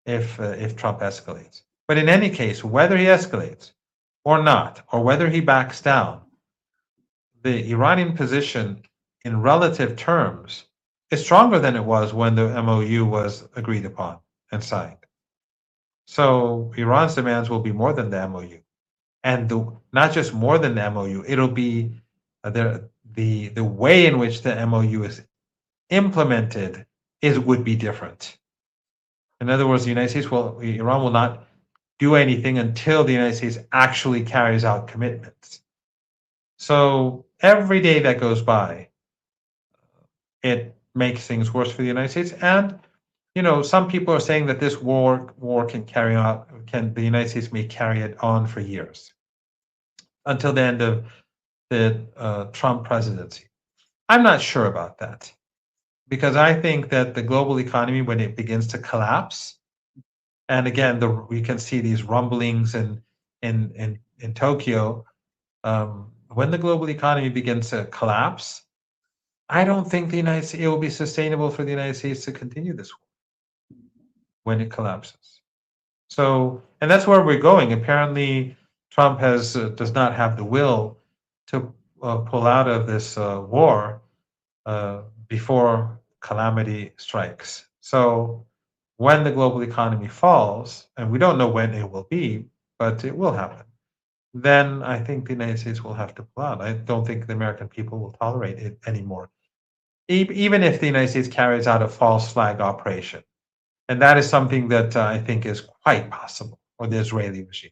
if Trump escalates. But in any case, whether he escalates or not, or whether he backs down, the Iranian position in relative terms is stronger than it was when the MOU was agreed upon and signed. So Iran's demands will be more than the MOU, and not just more than the MOU. It'll be the way in which the MOU is implemented would be different. In other words, Iran will not do anything until the United States actually carries out commitments. So every day that goes by, it makes things worse for the United States. And some people are saying that this war the United States may carry it on for years until the end of the Trump presidency. I'm not sure about that, because I think that the global economy, when it begins to collapse, and again, we can see these rumblings in Tokyo, when the global economy begins to collapse, I don't think it will be sustainable for the United States to continue this war when it collapses. So, and that's where we're going. Apparently, Trump does not have the will to pull out of this war before calamity strikes. So, when the global economy falls, and we don't know when it will be, but it will happen, then I think the United States will have to pull out. I don't think the American people will tolerate it anymore, even if the United States carries out a false flag operation. And that is something that I think is quite possible for the Israeli regime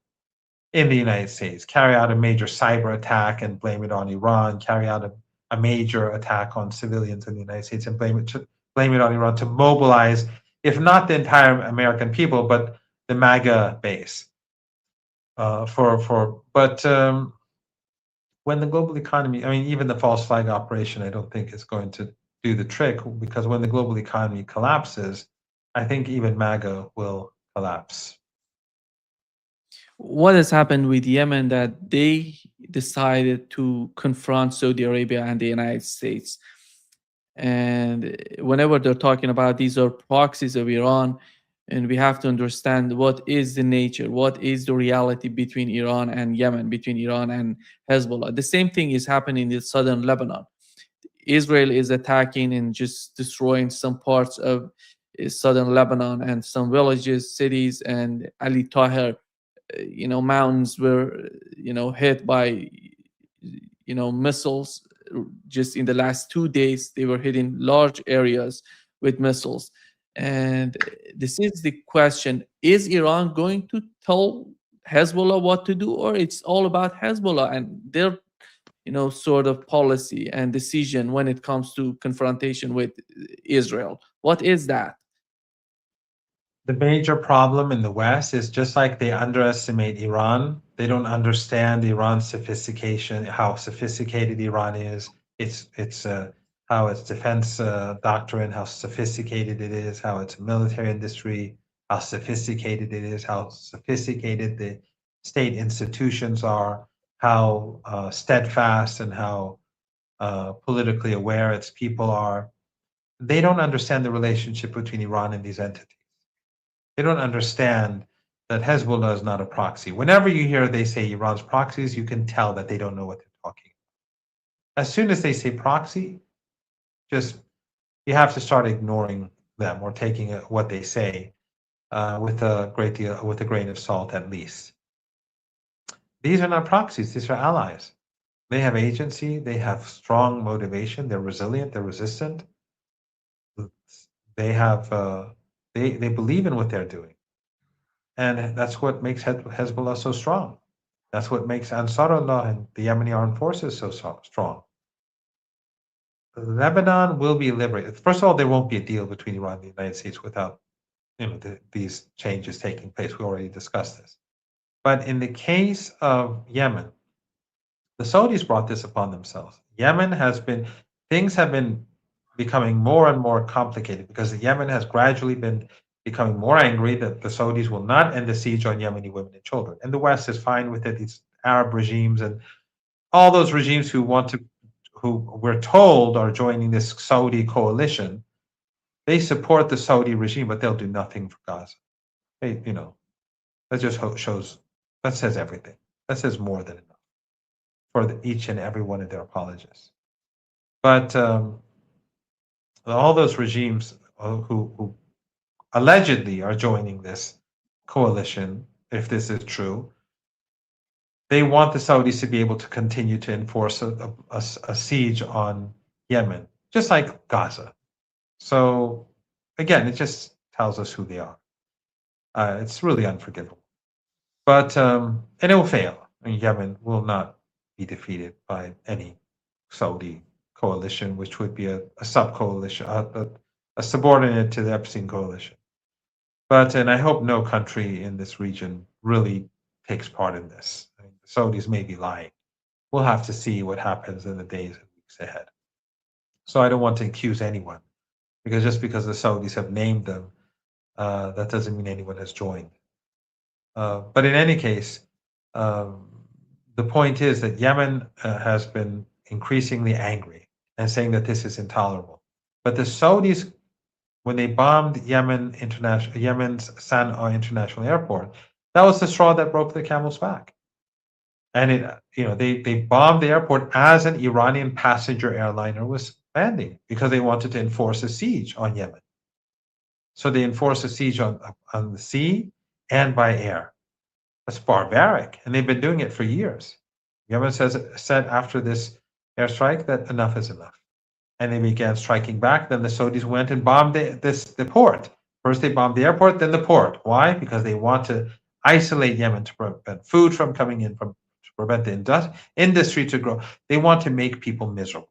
in the United States. Carry out a major cyber attack and blame it on Iran, carry out a major attack on civilians in the United States and blame it on Iran to mobilize, if not the entire American people, but the MAGA base. When the global economy, even the false flag operation, I don't think is going to do the trick, because when the global economy collapses, I think even MAGA will collapse. What has happened with Yemen that they decided to confront Saudi Arabia and the United States? And whenever they're talking about these are proxies of Iran, and we have to understand what is the nature, what is the reality between Iran and Yemen, between Iran and Hezbollah. The same thing is happening in southern Lebanon. Israel is attacking and just destroying some parts of southern Lebanon and some villages, cities, and Ali Tahir, mountains were, hit by, missiles. Just in the last 2 days, they were hitting large areas with missiles. And this is the question: is Iran going to tell Hezbollah what to do, or it's all about Hezbollah and their, sort of policy and decision when it comes to confrontation with Israel? What is that? The major problem in the West is, just like they underestimate Iran, they don't understand Iran's sophistication, how sophisticated Iran is. It's how its defense doctrine, how sophisticated it is, how its military industry, how sophisticated it is, how sophisticated the state institutions are, how steadfast and how politically aware its people are. They don't understand the relationship between Iran and these entities. They don't understand that Hezbollah is not a proxy. Whenever you hear they say Iran's proxies, you can tell that they don't know what they're talking about. As soon as they say proxy, you have to start ignoring them or taking what they say with a grain of salt, at least. These are not proxies; these are allies. They have agency. They have strong motivation. They're resilient. They're resistant. They have. They believe in what they're doing, and that's what makes Hezbollah so strong. That's what makes Ansarullah and the Yemeni armed forces so strong. Lebanon will be liberated. First of all, there won't be a deal between Iran and the United States without these changes taking place. We already discussed this. But in the case of Yemen, The Saudis brought this upon themselves. Things have been becoming more and more complicated because the Yemen has gradually been becoming more angry that the Saudis will not end the siege on Yemeni women and children. And the West is fine with it. These Arab regimes and all those regimes who we're told are joining this Saudi coalition, they support the Saudi regime, but they'll do nothing for Gaza. That just that says everything. That says more than enough for each and every one of their apologists. But all those regimes who allegedly are joining this coalition, if this is true, they want the Saudis to be able to continue to enforce a siege on Yemen, just like Gaza. So, again, it just tells us who they are. It's really unforgivable. But, and it will fail. Yemen will not be defeated by any Saudi coalition, which would be a sub-coalition, a subordinate to the Epstein coalition. And I hope no country in this region really takes part in this. The Saudis may be lying. We'll have to see what happens in the days and weeks ahead. So I don't want to accuse anyone, because just because the Saudis have named them, that doesn't mean anyone has joined. But in any case, the point is that Yemen has been increasingly angry and saying that this is intolerable. But the Saudis, when they bombed Yemen's Sana'a International Airport, that was the straw that broke the camel's back. And they bombed the airport as an Iranian passenger airliner was landing because they wanted to enforce a siege on Yemen. So they enforced a siege on the sea and by air. That's barbaric, and they've been doing it for years. Yemen said after this airstrike that enough is enough, and they began striking back. Then the Saudis went and bombed the port. First they bombed the airport, then the port. Why? Because they want to isolate Yemen to prevent food from coming in, to prevent the industry to grow. They want to make people miserable.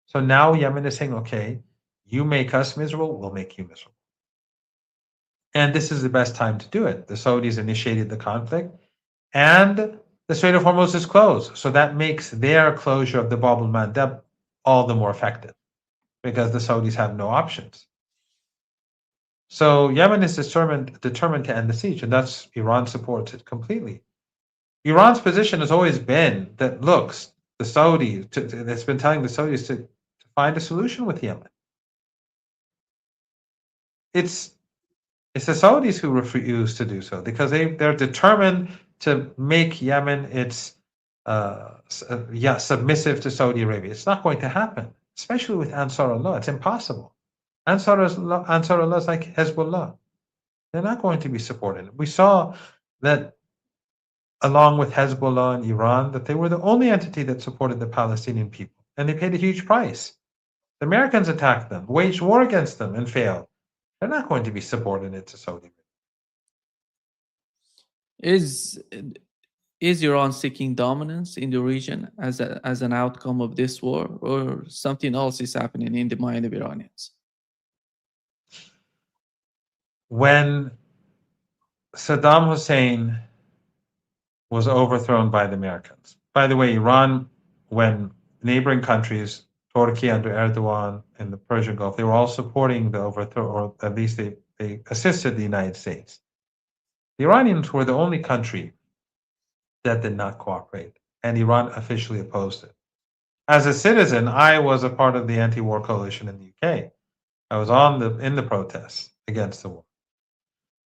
So now Yemen is saying, okay, you make us miserable, we'll make you miserable. And this is the best time to do it. The Saudis initiated the conflict, and the Strait of Hormuz is closed. So that makes their closure of the el-Mandeb all the more effective, because the Saudis have no options. So Yemen is determined to end the siege, and that's Iran supports it completely. Iran's position has always been that, look, the Saudis, it's been telling the Saudis to find a solution with Yemen. It's the Saudis who refuse to do so because they're determined to make Yemen submissive to Saudi Arabia. It's not going to happen, especially with Ansar Allah. It's impossible. Ansar Allah is like Hezbollah. They're not going to be supported. We saw that along with Hezbollah and Iran, that they were the only entity that supported the Palestinian people, and they paid a huge price. The Americans attacked them, waged war against them, and failed. They're not going to be subordinate to Saudi Arabia. Is Iran seeking dominance in the region as an outcome of this war, or something else is happening in the mind of Iranians? When Saddam Hussein was overthrown by the Americans, by the way, Iran, when neighboring countries, Turkey under Erdogan and the Persian Gulf, they were all supporting the overthrow, or at least they assisted the United States. The Iranians were the only country that did not cooperate, and Iran officially opposed it. As a citizen, I was a part of the anti-war coalition in the UK. I was in the protests against the war.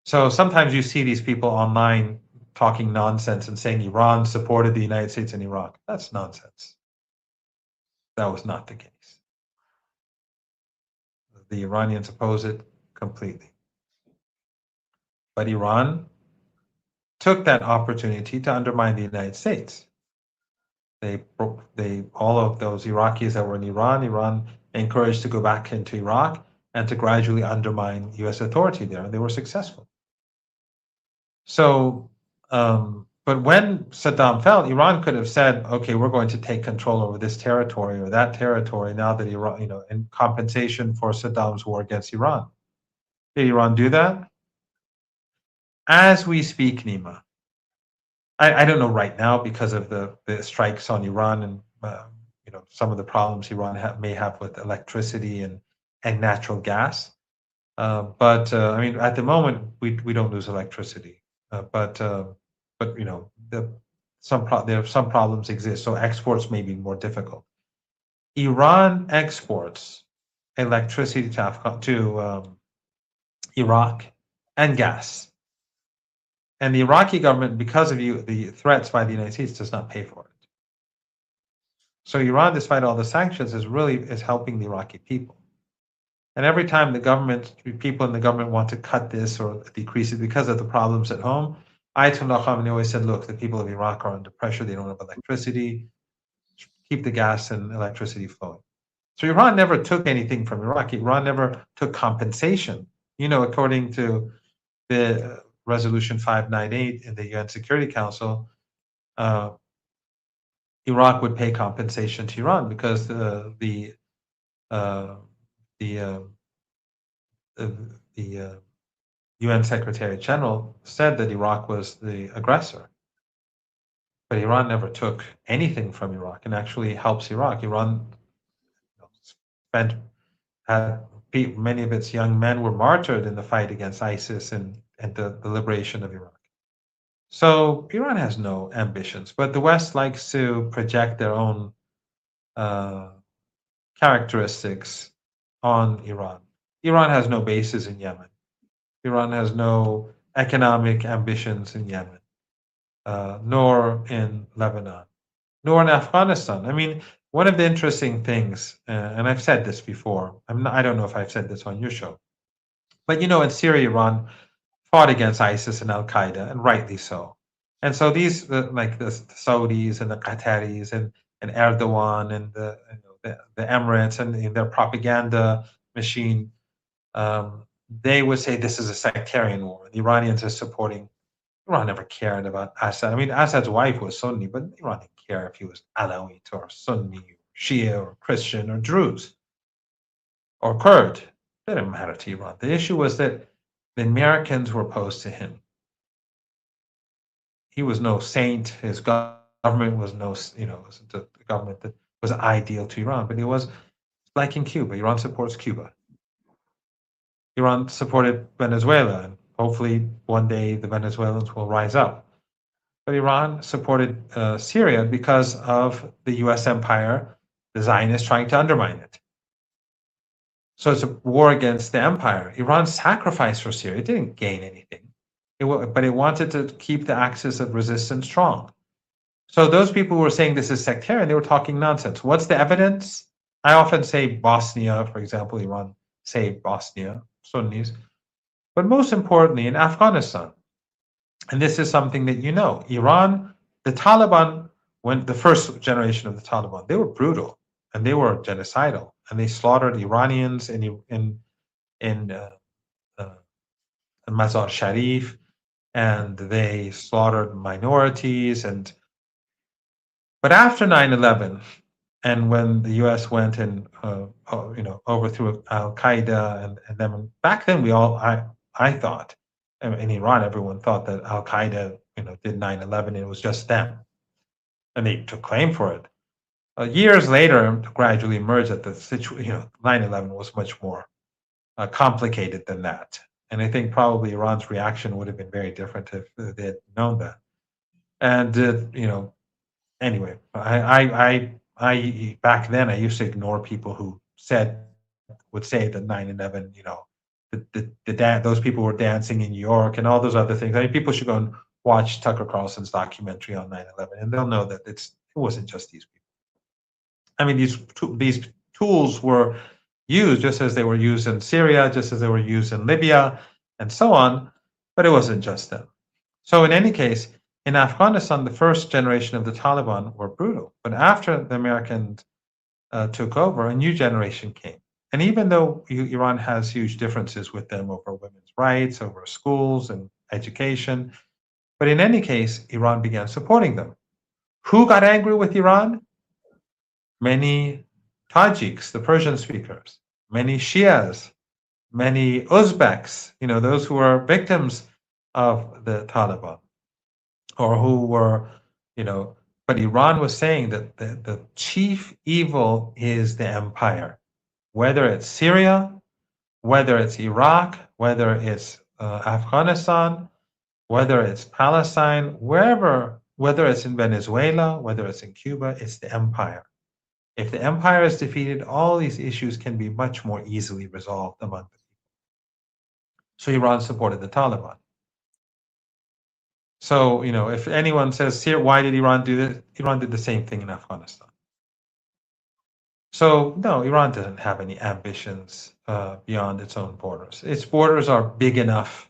So sometimes you see these people online talking nonsense and saying Iran supported the United States in Iraq. That's nonsense. That was not the case. The Iranians oppose it completely. But Iran took that opportunity to undermine the United States. All of those Iraqis that were in Iran encouraged to go back into Iraq and to gradually undermine U.S. authority there, and they were successful. So, but when Saddam fell, Iran could have said, okay, we're going to take control over this territory or that territory now that Iran, in compensation for Saddam's war against Iran. Did Iran do that? As we speak, Nima, I don't know right now because of the strikes on Iran and some of the problems Iran may have with electricity and natural gas. But I mean, at the moment, we don't lose electricity. But there some problems exist, so exports may be more difficult. Iran exports electricity to Iraq and gas, and the Iraqi government, because of the threats by the United States, does not pay for it. So Iran, despite all the sanctions, is helping the Iraqi people. And every time people in the government want to cut this or decrease it because of the problems at home, Ayatollah Khamenei always said, look, the people of Iraq are under pressure. They don't have electricity. Keep the gas and electricity flowing. So Iran never took anything from Iraq. Iran never took compensation. According to the Resolution 598 in the UN Security Council, Iraq would pay compensation to Iran because the UN Secretary General said that Iraq was the aggressor. But Iran never took anything from Iraq and actually helps Iraq. Iran many of its young men were martyred in the fight against ISIS and the liberation of Iraq. So Iran has no ambitions, but the West likes to project their own characteristics on Iran. Iran has no bases in Yemen. Iran has no economic ambitions in Yemen, nor in Lebanon, nor in Afghanistan. I mean, one of the interesting things, and I've said this before, I don't know if I've said this on your show, but in Syria, Iran fought against ISIS and Al Qaeda, and rightly so. And so these, like the Saudis and the Qataris and Erdogan and the Emirates and their propaganda machine, they would say this is a sectarian war. The Iranians are supporting. Iran never cared about Assad. I mean, Assad's wife was Sunni, but Iran didn't care if he was Alawite or Sunni, or Shia or Christian or Druze or Kurd. It didn't matter to Iran. The issue was that the Americans were opposed to him. He was no saint. His government was wasn't a government that was ideal to Iran, but it was like in Cuba. Iran supports Cuba. Iran supported Venezuela, and hopefully one day the Venezuelans will rise up. But Iran supported Syria because of the U.S. empire, the Zionists trying to undermine it. So it's a war against the empire. Iran sacrificed for Syria. It didn't gain anything, but it wanted to keep the axis of resistance strong. So those people who were saying this is sectarian, they were talking nonsense. What's the evidence? I often say Bosnia, for example, Iran saved Bosnia, Sunnis. But most importantly, in Afghanistan, and this is something that Iran, the Taliban, when the first generation of the Taliban, they were brutal and they were genocidal, and they slaughtered Iranians in Mazar Sharif, and they slaughtered minorities. But after 9/11, and when the U.S. went and overthrew Al Qaeda, and then back then I thought, in Iran, everyone thought that Al Qaeda did 9/11 and it was just them, and they took claim for it. Years later, gradually emerged that the situation, 9/11 was much more complicated than that. And I think probably Iran's reaction would have been very different if they had known that. And anyway, I back then I used to ignore people who would say that 9/11, those people were dancing in New York and all those other things. I mean, people should go and watch Tucker Carlson's documentary on 9/11, and they'll know that it wasn't just these people. I mean, these tools were used just as they were used in Syria, just as they were used in Libya, and so on, but it wasn't just them. So in any case, in Afghanistan, the first generation of the Taliban were brutal, but after the Americans took over, a new generation came. And even though Iran has huge differences with them over women's rights, over schools and education, but in any case, Iran began supporting them. Who got angry with Iran? Many Tajiks, the Persian speakers, many Shias, many Uzbeks, those who are victims of the Taliban. or who were, but Iran was saying that the chief evil is the empire, whether it's Syria, whether it's Iraq, whether it's Afghanistan, whether it's Palestine, wherever, whether it's in Venezuela, whether it's in Cuba, it's the empire. If the empire is defeated, all these issues can be much more easily resolved among the people. So Iran supported the Taliban. So, if anyone says, here, why did Iran do this? Iran did the same thing in Afghanistan. So, no, Iran doesn't have any ambitions beyond its own borders. Its borders are big enough.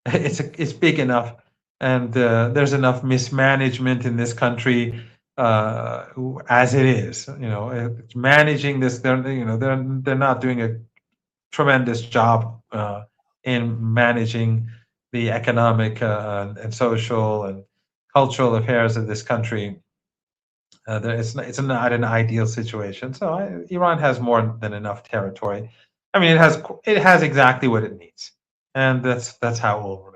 It's big enough, and there's enough mismanagement in this country as it is. It's managing this. They're not doing a tremendous job in managing the economic and social and cultural affairs of this country. It's not an ideal situation. So Iran has more than enough territory. I mean, it has exactly what it needs, and that's how it will